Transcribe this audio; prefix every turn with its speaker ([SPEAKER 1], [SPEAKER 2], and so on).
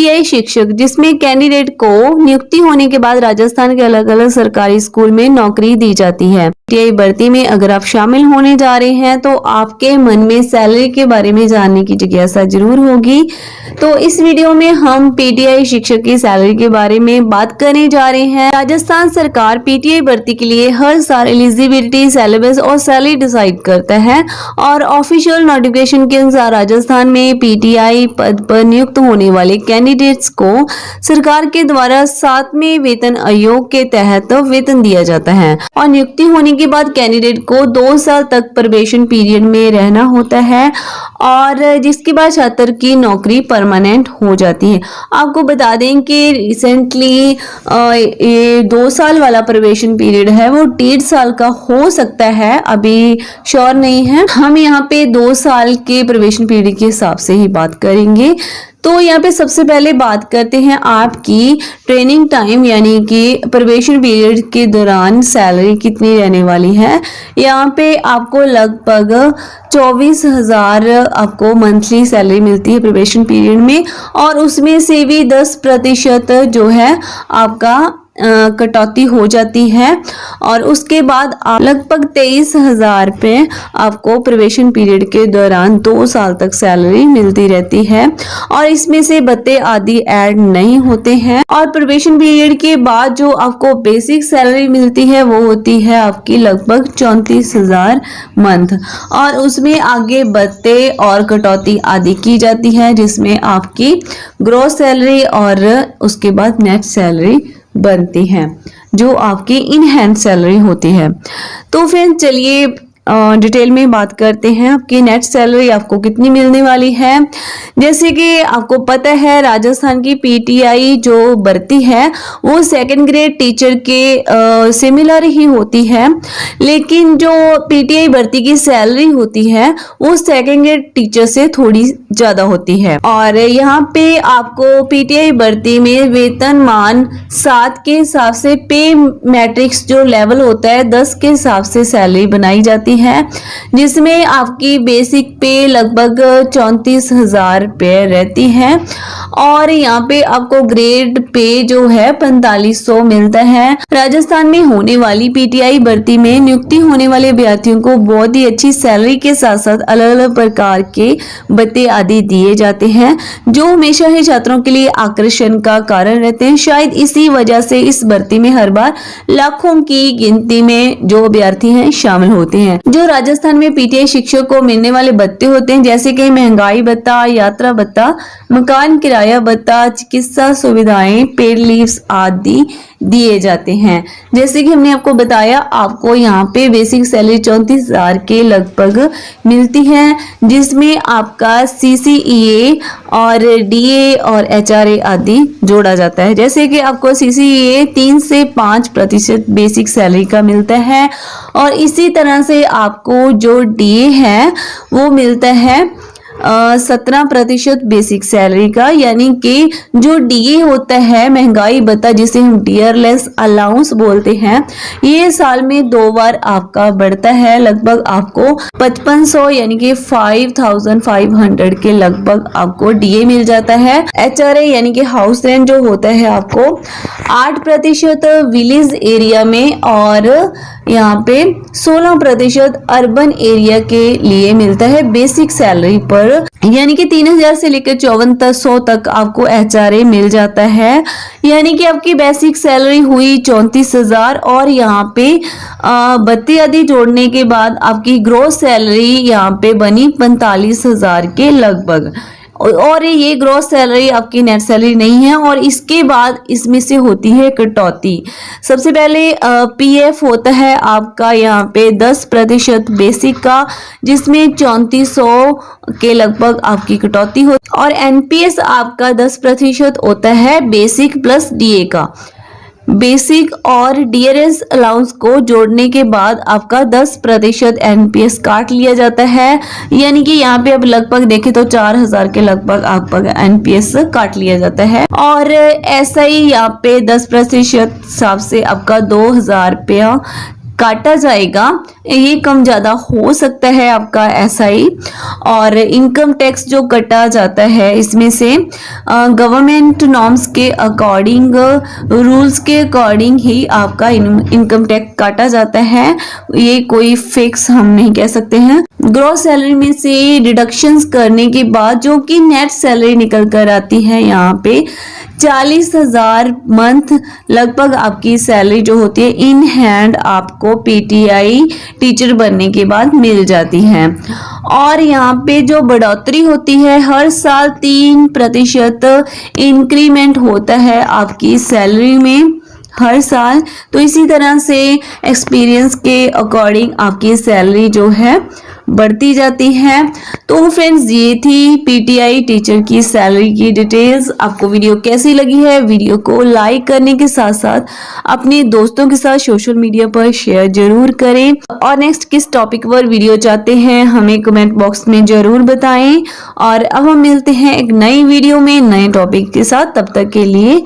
[SPEAKER 1] PTI शिक्षक, जिसमें candidate को नियुक्ति होने के बाद राजस्थान के अलग अलग सरकारी स्कूल में नौकरी दी जाती है। पीटीआई भर्ती में अगर आप शामिल होने जा रहे हैं तो आपके मन में सैलरी के बारे में जानने की जिज्ञासा जरूर होगी। तो इस वीडियो में हम पीटीआई शिक्षक की सैलरी के बारे में बात करने जा रहे हैं। राजस्थान सरकार पीटीआई भर्ती के लिए हर साल एलिजिबिलिटी, सिलेबस और सैलरी डिसाइड करता है और ऑफिशियल नोटिफिकेशन के अनुसार राजस्थान में पीटीआई पद पर नियुक्त होने वाले कैंडिडेट्स को सरकार के द्वारा 7वें वेतन आयोग के तहत वेतन दिया जाता है और नियुक्ति होने के बाद कैंडिडेट को 2 साल तक प्रोबेशन पीरियड में रहना होता है और जिसके बाद छात्र की नौकरी परमानेंट हो जाती है। आपको बता दें कि रिसेंटली ये 2 साल वाला प्रोबेशन पीरियड है वो 1.5 साल का हो सकता है, अभी श्योर नहीं है। हम यहाँ पे 2 साल के प्रोबेशन पीरियड के हिसाब से ही बात करेंगे। तो यहाँ पे सबसे पहले बात करते हैं आपकी ट्रेनिंग टाइम, यानी कि प्रोबेशन पीरियड के दौरान सैलरी कितनी रहने वाली है। यहाँ पे आपको लगभग 24,000 आपको मंथली सैलरी मिलती है प्रोबेशन पीरियड में और उसमें से भी 10% जो है आपका कटौती हो जाती है और उसके बाद लगभग 23,000 रुपये आपको प्रोबेशन पीरियड के दौरान 2 साल तक सैलरी मिलती रहती है और इसमें से भत्ते आदि ऐड नहीं होते हैं। और प्रोबेशन पीरियड के बाद जो आपको बेसिक सैलरी मिलती है वो होती है आपकी लगभग 34,000 मंथ और उसमें आगे भत्ते और कटौती आदि की जाती है, जिसमें आपकी ग्रॉस सैलरी और उसके बाद नेट सैलरी बनती है जो आपकी इन हैंड सैलरी होती है। तो फिर चलिए डिटेल में बात करते हैं आपकी नेट सैलरी आपको कितनी मिलने वाली है। जैसे कि आपको पता है राजस्थान की पीटीआई जो भर्ती है वो 2nd ग्रेड टीचर के सिमिलर ही होती है, लेकिन जो पीटीआई भर्ती की सैलरी होती है वो 2nd ग्रेड टीचर से थोड़ी ज्यादा होती है। और यहाँ पे आपको पीटीआई भर्ती में वेतनमान 7 के हिसाब से पे मैट्रिक्स जो लेवल होता है 10 के हिसाब से सैलरी बनाई जाती है, जिसमें आपकी बेसिक पे लगभग 34,000 रुपये रहती है और यहाँ पे आपको ग्रेड पे जो है 4500 मिलता है। राजस्थान में होने वाली पीटीआई भर्ती में नियुक्ति होने वाले अभ्यर्थियों को बहुत ही अच्छी सैलरी के साथ साथ अलग अलग प्रकार के भत्ते आदि दिए जाते हैं जो हमेशा ही छात्रों के लिए आकर्षण का कारण रहते हैं। शायद इसी वजह से इस भर्ती में हर बार लाखों की गिनती में जो अभ्यर्थी हैं शामिल होते हैं। जो राजस्थान में पीटीआई शिक्षक को मिलने वाले भत्ते होते हैं जैसे कि महंगाई भत्ता, यात्रा भत्ता, मकान किराया भत्ता, चिकित्सा सुविधाएं, पेड लीव्स आदि दिए जाते हैं। जैसे कि हमने आपको बताया आपको यहाँ पे बेसिक सैलरी 34,000 के लगभग मिलती है, जिसमें आपका सीसीईए और डीए और एचआरए आदि जोड़ा जाता है। जैसे कि आपको सीसीईए 3 से 5% बेसिक सैलरी का मिलता है और इसी तरह से आपको जो डीए है वो मिलता है 17% बेसिक सैलरी का, यानी कि जो डीए होता है महंगाई भत्ता जिसे हम डियरलेस अलाउंस बोलते हैं, ये साल में 2 बार आपका बढ़ता है। लगभग आपको 5500 यानी कि 5500 के लगभग आपको डीए मिल जाता है। एचआरए यानी कि हाउस रेंट जो होता है आपको 8% विलेज एरिया में और यहाँ पे 16% अर्बन एरिया के लिए मिलता है बेसिक सैलरी पर, यानी कि 3,000 से लेकर 5400 तक आपको एचआरए मिल जाता है। यानी कि आपकी बेसिक सैलरी हुई 34,000 और यहाँ पे भत्ते आदि जोड़ने के बाद आपकी ग्रोस सैलरी यहाँ पे बनी 45,000 के लगभग। और ये ग्रॉस सैलरी आपकी नेट सैलरी नहीं है और इसके बाद इसमें से होती है कटौती। सबसे पहले पीएफ होता है आपका यहाँ पे 10% बेसिक का, जिसमें 3400 के लगभग आपकी कटौती होती है और एनपीएस आपका 10% होता है बेसिक प्लस डीए का। बेसिक और डीआरएस अलाउंस को जोड़ने के बाद आपका 10% एनपीएस काट लिया जाता है, यानी कि यहाँ पे अब लगभग देखें तो 4,000 के लगभग आपका एनपीएस काट लिया जाता है। और ऐसा ही यहाँ पे 10% हिसाब से आपका 2,000 रुपया काटा जाएगा ये कम ज़्यादा हो सकता है आपका एसआई। और इनकम टैक्स जो कटा जाता है इसमें से गवर्नमेंट नॉर्म्स के अकॉर्डिंग, रूल्स के अकॉर्डिंग ही आपका इनकम टैक्स काटा जाता है। ये कोई फिक्स हम नहीं कह सकते हैं। ग्रॉस सैलरी में से डिडक्शंस करने के बाद जो कि नेट सैलरी निकल कर आती है यहाँ पे 40,000 मंथ लगभग आपकी सैलरी जो होती है इन हैंड आपको पीटीआई टीचर बनने के बाद मिल जाती है। और यहाँ पे जो बढ़ोतरी होती है हर साल 3% इंक्रीमेंट होता है आपकी सैलरी में हर साल। तो इसी तरह से एक्सपीरियंस के अकॉर्डिंग आपकी सैलरी जो है बढ़ती जाती है। तो फ्रेंड्स ये थी पीटीआई टीचर की सैलरी की डिटेल्स। आपको वीडियो कैसी लगी है, वीडियो को लाइक करने के साथ साथ अपने दोस्तों के साथ सोशल मीडिया पर शेयर जरूर करें। और नेक्स्ट किस टॉपिक पर वीडियो चाहते हैं हमें कमेंट बॉक्स में जरूर बताएं। और अब हम मिलते हैं एक नई वीडियो में नए टॉपिक के साथ, तब तक के लिए